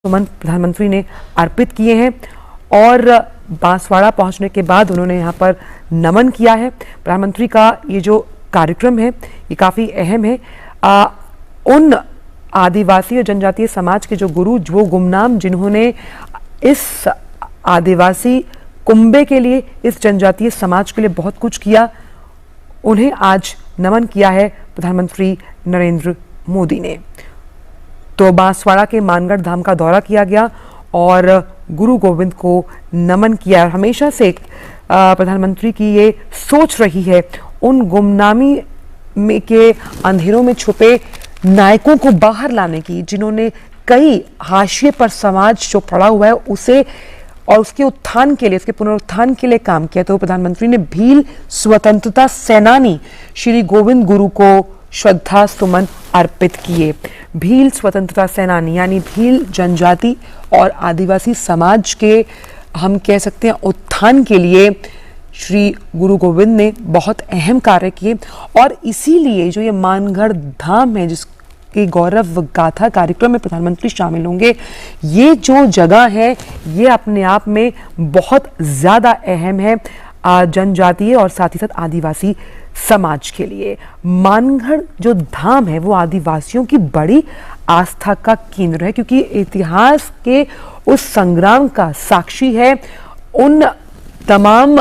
सुमन प्रधानमंत्री ने अर्पित किए हैं और बांसवाड़ा पहुंचने के बाद उन्होंने यहां पर नमन किया है। प्रधानमंत्री का ये जो कार्यक्रम है ये काफ़ी अहम है। उन आदिवासी और जनजातीय समाज के जो गुरु वो गुमनाम जिन्होंने इस आदिवासी कुंबे के लिए, इस जनजातीय समाज के लिए बहुत कुछ किया, उन्हें आज नमन किया है प्रधानमंत्री नरेंद्र मोदी ने। तो बांसवाड़ा के मानगढ़ धाम का दौरा किया गया और गुरु गोविंद को नमन किया। हमेशा से प्रधानमंत्री की ये सोच रही है उन गुमनामी में के अंधेरों में छुपे नायकों को बाहर लाने की, जिन्होंने कई हाशिए पर समाज जो पड़ा हुआ है उसे और उसके उत्थान के लिए, उसके पुनरुत्थान के लिए काम किया। तो प्रधानमंत्री ने भील स्वतंत्रता सेनानी श्री गोविंद गुरु को श्रद्धा सुमन अर्पित किए। भील स्वतंत्रता सेनानी यानी भील जनजाति और आदिवासी समाज के, हम कह सकते हैं, उत्थान के लिए श्री गुरु गोविंद ने बहुत अहम कार्य किए। और इसीलिए जो ये मानगढ़ धाम है, जिसके गौरव गाथा कार्यक्रम में प्रधानमंत्री शामिल होंगे, ये जो जगह है ये अपने आप में बहुत ज़्यादा अहम है जनजातीय और साथ ही साथ आदिवासी समाज के लिए। मानगढ़ जो धाम है वो आदिवासियों की बड़ी आस्था का केंद्र है, क्योंकि इतिहास के उस संग्राम का साक्षी है। उन तमाम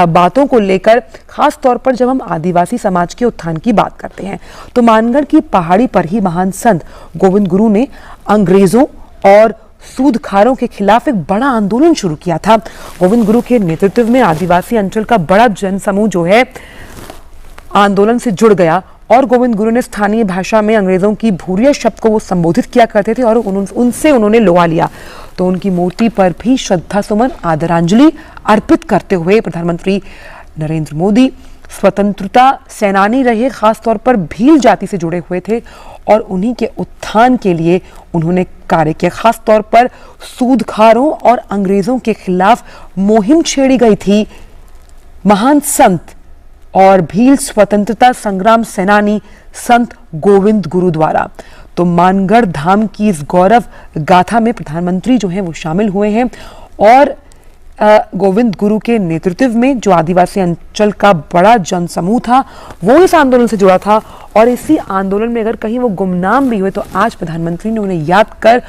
बातों को लेकर, खास तौर पर जब हम आदिवासी समाज के उत्थान की बात करते हैं, तो मानगढ़ की पहाड़ी पर ही महान संत गोविंद गुरु ने अंग्रेजों और सूदखारों के खिलाफ एक बड़ा आंदोलन शुरू किया था। गोविंद गुरु के नेतृत्व में आदिवासी अंचल का बड़ा जनसमूह जो है आंदोलन से जुड़ गया और गोविंद गुरु ने स्थानीय भाषा में अंग्रेजों की भूरिया शब्द को वो संबोधित किया करते थे और उनसे उन्होंने लोहा लिया। तो उनकी मूर्ति पर भी श्रद्धा सुमन आदरांजलि अर्पित करते हुए प्रधानमंत्री नरेंद्र मोदी स्वतंत्रता सेनानी रहे, खास तौर पर भील जाति से जुड़े हुए थे और उन्हीं के उत्थान के लिए उन्होंने कार्य किया। खास तौर पर सूदखारों और अंग्रेजों के खिलाफ मुहिम छेड़ी गई थी महान संत और भील स्वतंत्रता संग्राम सेनानी संत गोविंद गुरु द्वारा। तो मानगढ़ धाम की इस गौरव गाथा में प्रधानमंत्री जो हैं वो शामिल हुए हैं और गोविंद गुरु के नेतृत्व में जो आदिवासी अंचल का बड़ा जनसमूह था वो इस आंदोलन से जुड़ा था। और इसी आंदोलन में अगर कहीं वो गुमनाम भी हुए तो आज प्रधानमंत्री ने उन्हें याद कर,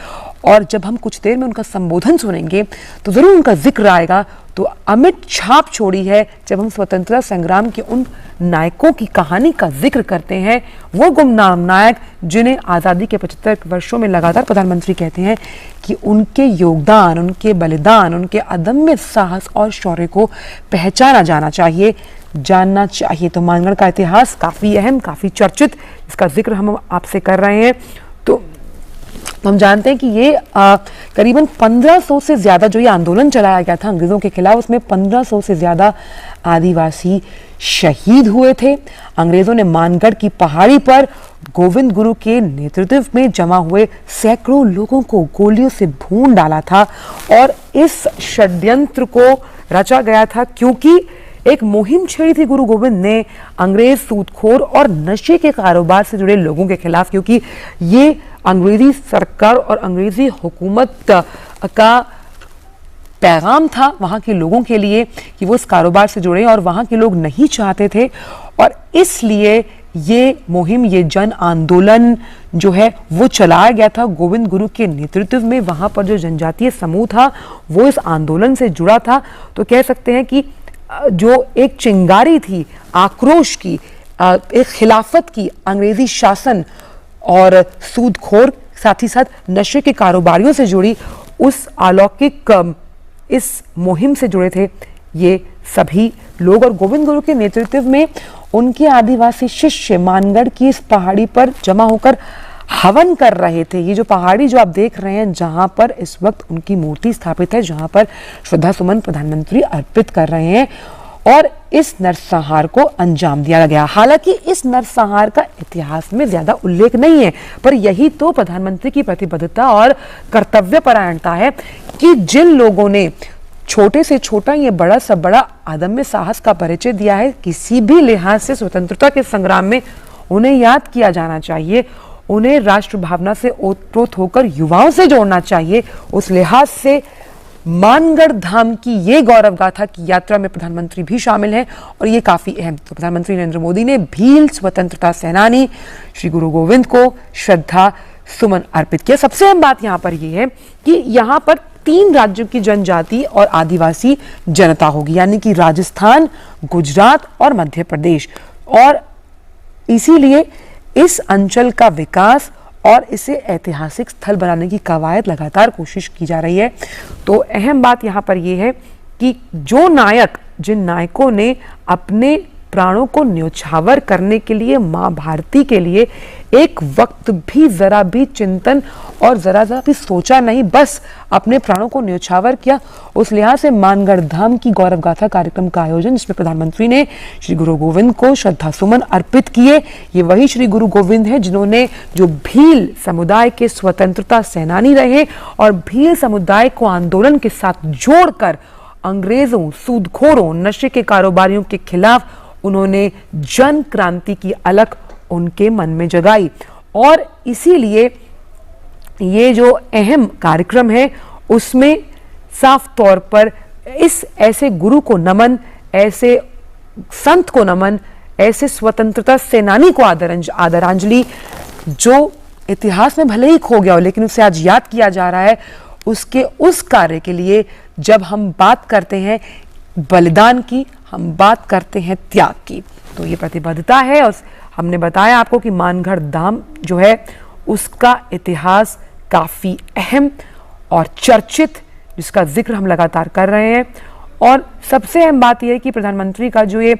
और जब हम कुछ देर में उनका संबोधन सुनेंगे तो जरूर उनका जिक्र आएगा। तो अमिट छाप छोड़ी है जब हम स्वतंत्रता संग्राम के उन नायकों की कहानी का जिक्र करते हैं, वो गुमनाम नायक जिन्हें आज़ादी के 75 वर्षों में लगातार प्रधानमंत्री कहते हैं कि उनके योगदान, उनके बलिदान, उनके अदम्य साहस और शौर्य को पहचाना जाना चाहिए, जानना चाहिए। तो मानगढ़ का इतिहास काफ़ी अहम, काफ़ी चर्चित, इसका जिक्र हम आपसे कर रहे हैं। तो हम जानते हैं कि ये करीबन 1500 से ज़्यादा जो ये आंदोलन चलाया गया था अंग्रेज़ों के खिलाफ, उसमें 1500 से ज़्यादा आदिवासी शहीद हुए थे। अंग्रेज़ों ने मानगढ़ की पहाड़ी पर गोविंद गुरु के नेतृत्व में जमा हुए सैकड़ों लोगों को गोलियों से भून डाला था और इस षड्यंत्र को रचा गया था क्योंकि एक मुहिम छेड़ी थी गुरु गोविंद ने अंग्रेज सूदखोर और नशे के कारोबार से जुड़े लोगों के खिलाफ, क्योंकि ये अंग्रेजी सरकार और अंग्रेजी हुकूमत का पैगाम था वहाँ के लोगों के लिए कि वो इस कारोबार से जुड़े और वहाँ के लोग नहीं चाहते थे। और इसलिए ये मुहिम, ये जन आंदोलन जो है वो चलाया गया था गोविंद गुरु के नेतृत्व में। वहाँ पर जो जनजातीय समूह था वो इस आंदोलन से जुड़ा था। तो कह सकते हैं कि जो एक चिंगारी थी आक्रोश की, एक खिलाफत की, अंग्रेजी शासन और सूदखोर, साथ ही साथ नशे के कारोबारियों से जुड़ी, उस अलौकिक इस मुहिम से जुड़े थे ये सभी लोग। और गोविंद गुरु के नेतृत्व में उनके आदिवासी शिष्य मानगढ़ की इस पहाड़ी पर जमा होकर हवन कर रहे थे। ये जो पहाड़ी जो आप देख रहे हैं, जहां पर इस वक्त उनकी मूर्ति स्थापित है, जहां पर श्रद्धा सुमन प्रधानमंत्री अर्पित कर रहे हैं और इस नरसंहार को अंजाम दिया गया। हालांकि इस नरसंहार का इतिहास में ज्यादा उल्लेख नहीं है, पर यही तो प्रधानमंत्री की प्रतिबद्धता और कर्तव्यपरायणता है कि जिन लोगों ने छोटे से छोटा ये बड़ा से बड़ा अदम्य साहस का परिचय दिया है, किसी भी लिहाज से स्वतंत्रता के संग्राम में उन्हें याद किया जाना चाहिए उन्हें राष्ट्र भावना से ओतप्रोत होकर युवाओं से जोड़ना चाहिए। उस लिहाज से मानगढ़ धाम की ये गौरव गाथा की यात्रा में प्रधानमंत्री भी शामिल हैं और ये काफी अहम। तो प्रधानमंत्री नरेंद्र मोदी ने भील स्वतंत्रता सेनानी श्री गुरु गोविंद को श्रद्धा सुमन अर्पित किया। सबसे अहम बात यहाँ पर यह है कि यहाँ पर 3 राज्यों की जनजाति और आदिवासी जनता होगी, यानी कि राजस्थान, गुजरात और मध्य प्रदेश। और इसीलिए इस अंचल का विकास और इसे ऐतिहासिक स्थल बनाने की कवायद लगातार कोशिश की जा रही है। तो अहम बात यहाँ पर यह है कि जिन नायकों ने अपने प्राणों को न्योछावर करने के लिए, माँ भारती के लिए एक वक्त भी जरा भी चिंतन और जरा भी सोचा नहीं, बस अपने प्राणों को न्योछावर किया। उस लिहाज से मानगढ़ धाम की गौरव गाथा कार्यक्रम का आयोजन, जिसमें प्रधानमंत्री ने श्री गुरु गोविंद को श्रद्धा सुमन अर्पित किए। ये वही श्री गुरु गोविंद हैं जिन्होंने जो भील समुदाय के स्वतंत्रता सेनानी रहे और भील समुदाय को आंदोलन के साथ जोड़कर अंग्रेजों, सूदखोरों, नशे के कारोबारियों के खिलाफ उन्होंने जन क्रांति की अलख उनके मन में जगाई। और इसीलिए ये जो अहम कार्यक्रम है उसमें साफ तौर पर इस ऐसे गुरु को नमन, ऐसे संत को नमन, ऐसे स्वतंत्रता सेनानी को आदरांजलि, जो इतिहास में भले ही खो गया हो लेकिन उसे आज याद किया जा रहा है, उसके उस कार्य के लिए जब हम बात करते हैं बलिदान की, हम बात करते हैं त्याग की। तो ये प्रतिबद्धता है। और हमने बताया आपको कि मानगढ़ धाम जो है उसका इतिहास काफ़ी अहम और चर्चित, जिसका जिक्र हम लगातार कर रहे हैं। और सबसे अहम बात यह है कि प्रधानमंत्री का जो ये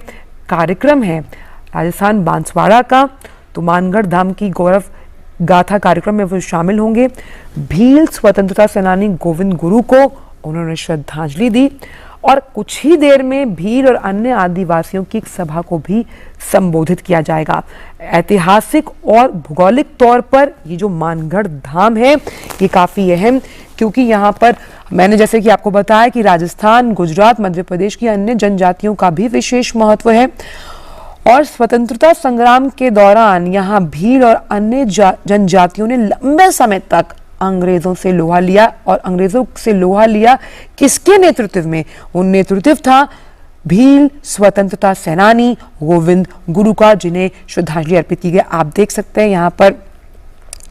कार्यक्रम है राजस्थान बांसवाड़ा का, तो मानगढ़ धाम की गौरव गाथा कार्यक्रम में वो शामिल होंगे। भील स्वतंत्रता सेनानी गोविंद गुरु को उन्होंने श्रद्धांजलि दी और कुछ ही देर में भील और अन्य आदिवासियों की एक सभा को भी संबोधित किया जाएगा। ऐतिहासिक और भौगोलिक तौर पर ये जो मानगढ़ धाम है ये काफ़ी अहम, क्योंकि यहाँ पर मैंने जैसे कि आपको बताया कि राजस्थान, गुजरात, मध्य प्रदेश की अन्य जनजातियों का भी विशेष महत्व है। और स्वतंत्रता संग्राम के दौरान यहाँ भील और अन्य जनजातियों ने लंबे समय तक अंग्रेजों से लोहा लिया। और अंग्रेजों से लोहा लिया किसके नेतृत्व में? वो नेतृत्व था भील स्वतंत्रता सेनानी गोविंद गुरु का, जिन्हें श्रद्धांजलि अर्पित की गई। आप देख सकते हैं यहाँ पर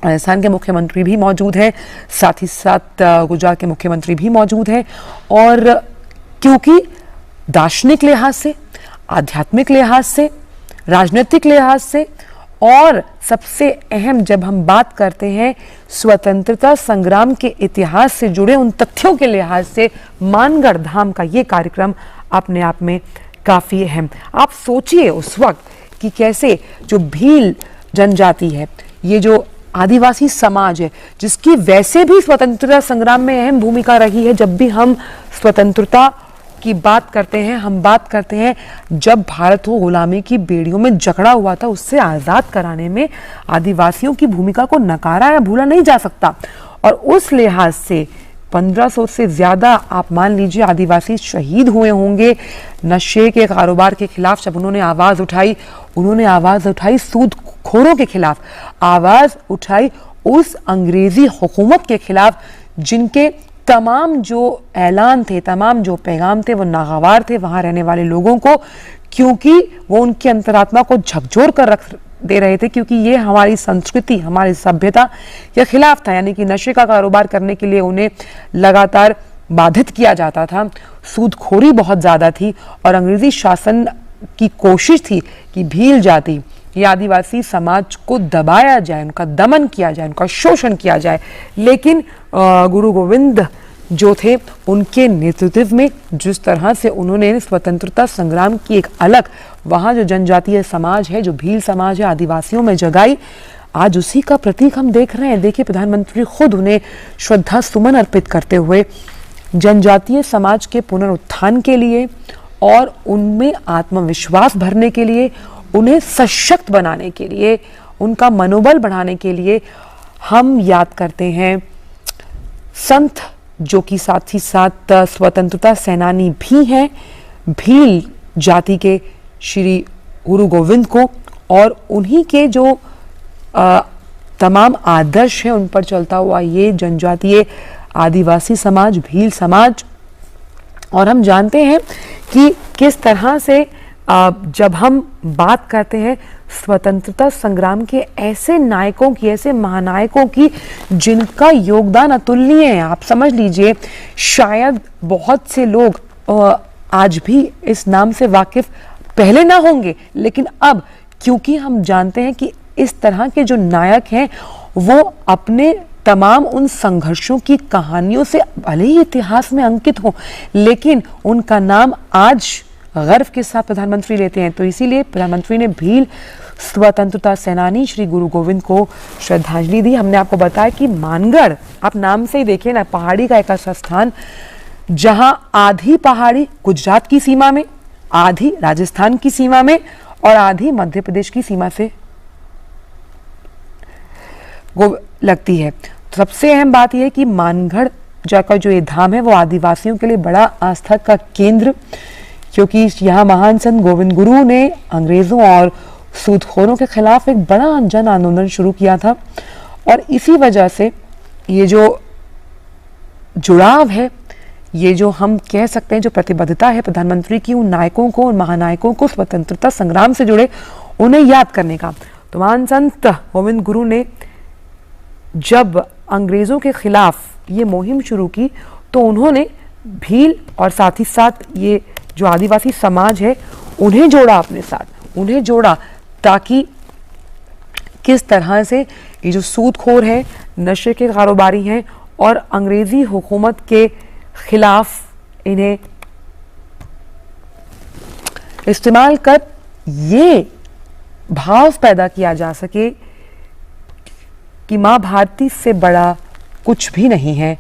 राजस्थान के मुख्यमंत्री भी मौजूद हैं, साथ ही साथ गुजरात के मुख्यमंत्री भी मौजूद हैं। और क्योंकि दार्शनिक लिहाज से, आध्यात्मिक लिहाज से, राजनीतिक लिहाज से और सबसे अहम जब हम बात करते हैं स्वतंत्रता संग्राम के इतिहास से जुड़े उन तथ्यों के लिहाज से, मानगढ़ धाम का ये कार्यक्रम अपने आप में काफ़ी अहम। आप सोचिए उस वक्त कि कैसे जो भील जनजाति है, ये जो आदिवासी समाज है, जिसकी वैसे भी स्वतंत्रता संग्राम में अहम भूमिका रही है। जब भी हम स्वतंत्रता की बात करते हैं, हम बात करते हैं जब भारत को गुलामी की बेड़ियों में जकड़ा हुआ था, उससे आज़ाद कराने में आदिवासियों की भूमिका को नकारा या भूला नहीं जा सकता। और उस लिहाज से 1500 से ज़्यादा आप मान लीजिए आदिवासी शहीद हुए होंगे नशे के कारोबार के खिलाफ। जब उन्होंने आवाज़ उठाई सूदखोरों के खिलाफ, आवाज़ उठाई उस अंग्रेजी हुकूमत के खिलाफ, जिनके तमाम जो ऐलान थे, तमाम जो पैगाम थे, वो नागवार थे वहाँ रहने वाले लोगों को, क्योंकि वो उनकी अंतरात्मा को झकझोर कर रख दे रहे थे, क्योंकि ये हमारी संस्कृति, हमारी सभ्यता के खिलाफ था। यानी कि नशे का कारोबार करने के लिए उन्हें लगातार बाधित किया जाता था, सूदखोरी बहुत ज़्यादा थी और अंग्रेजी शासन की कोशिश थी कि भील जाति, ये आदिवासी समाज को दबाया जाए, उनका दमन किया जाए, उनका शोषण किया जाए। लेकिन गुरु गोविंद जो थे, उनके नेतृत्व में जिस तरह से उन्होंने स्वतंत्रता संग्राम की एक अलग वहाँ जो जनजातीय समाज है, जो भील समाज है, आदिवासियों में जगाई, आज उसी का प्रतीक हम देख रहे हैं। देखिए प्रधानमंत्री खुद उन्हें श्रद्धा सुमन अर्पित करते हुए जनजातीय समाज के पुनरुत्थान के लिए और उनमें आत्मविश्वास भरने के लिए, उन्हें सशक्त बनाने के लिए, उनका मनोबल बढ़ाने के लिए हम याद करते हैं संत जो कि साथ ही साथ स्वतंत्रता सेनानी भी हैं, भील जाति के श्री गुरु गोविंद को। और उन्हीं के जो तमाम आदर्श हैं उन पर चलता हुआ ये जनजातीय आदिवासी समाज, भील समाज। और हम जानते हैं कि किस तरह से जब हम बात करते हैं स्वतंत्रता संग्राम के ऐसे नायकों की, ऐसे महानायकों की जिनका योगदान अतुलनीय है। आप समझ लीजिए, शायद बहुत से लोग आज भी इस नाम से वाकिफ पहले ना होंगे, लेकिन अब क्योंकि हम जानते हैं कि इस तरह के जो नायक हैं वो अपने तमाम उन संघर्षों की कहानियों से भले ही इतिहास में अंकित हो, लेकिन उनका नाम आज गर्व के साथ प्रधानमंत्री लेते हैं। तो इसीलिए प्रधानमंत्री ने भील स्वतंत्रता सेनानी श्री गुरु गोविंद को श्रद्धांजलि दी। हमने आपको बताया कि मानगढ़, आप नाम से ही देखिए ना, पहाड़ी का एक ऐसा स्थान जहां आधी पहाड़ी गुजरात की सीमा में, आधी राजस्थान की सीमा में और आधी मध्य प्रदेश की सीमा से लगती है। तो सबसे अहम बात यह है कि मानगढ़ का जो ये धाम है वो आदिवासियों के लिए बड़ा आस्था का केंद्र, क्योंकि यहाँ महान संत गोविंद गुरु ने अंग्रेजों और सूदखोरों के खिलाफ एक बड़ा जन आंदोलन शुरू किया था। और इसी वजह से ये जो जुड़ाव है, ये जो हम कह सकते हैं जो प्रतिबद्धता है प्रधानमंत्री की उन नायकों को, उन महानायकों को स्वतंत्रता संग्राम से जुड़े, उन्हें याद करने का। तो महान संत गोविंद गुरु ने जब अंग्रेजों के खिलाफ ये मुहिम शुरू की तो उन्होंने भील और साथ ही साथ ये जो आदिवासी समाज है उन्हें जोड़ा अपने साथ, उन्हें जोड़ा ताकि किस तरह से ये जो सूदखोर है, नशे के कारोबारी हैं और अंग्रेजी हुकूमत के खिलाफ इन्हें इस्तेमाल कर ये भाव पैदा किया जा सके कि माँ भारती से बड़ा कुछ भी नहीं है,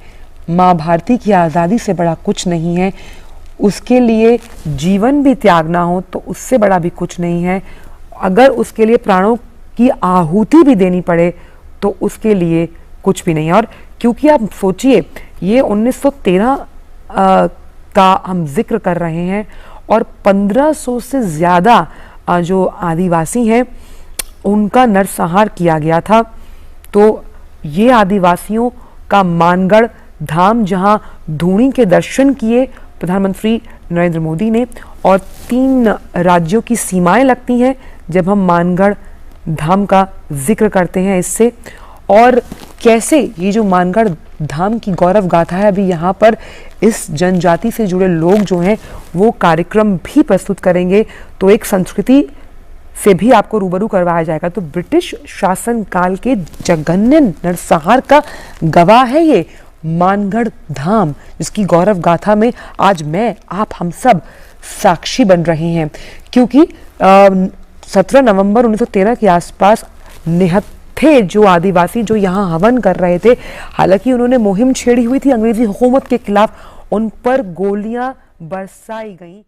माँ भारती की आज़ादी से बड़ा कुछ नहीं है, उसके लिए जीवन भी त्यागना हो तो उससे बड़ा भी कुछ नहीं है, अगर उसके लिए प्राणों की आहुति भी देनी पड़े तो उसके लिए कुछ भी नहीं है। और क्योंकि आप सोचिए ये 1913 का हम जिक्र कर रहे हैं और 1500 से ज़्यादा जो आदिवासी हैं उनका नरसंहार किया गया था। तो ये आदिवासियों का मानगढ़ धाम, जहां धूणी के दर्शन किए प्रधानमंत्री नरेंद्र मोदी ने, और 3 राज्यों की सीमाएं लगती हैं जब हम मानगढ़ धाम का जिक्र करते हैं इससे। और कैसे ये जो मानगढ़ धाम की गौरव गाथा है, अभी यहाँ पर इस जनजाति से जुड़े लोग जो हैं वो कार्यक्रम भी प्रस्तुत करेंगे, तो एक संस्कृति से भी आपको रूबरू करवाया जाएगा। तो ब्रिटिश शासन काल के जघन्य नरसंहार का गवाह है ये मानगढ़ धाम, जिसकी गौरव गाथा में आज मैं, आप, हम सब साक्षी बन रहे हैं। क्योंकि 17 नवंबर 1913 के आसपास निहत्थे जो आदिवासी जो यहाँ हवन कर रहे थे, हालांकि उन्होंने मुहिम छेड़ी हुई थी अंग्रेजी हुकूमत के खिलाफ, उन पर गोलियां बरसाई गई।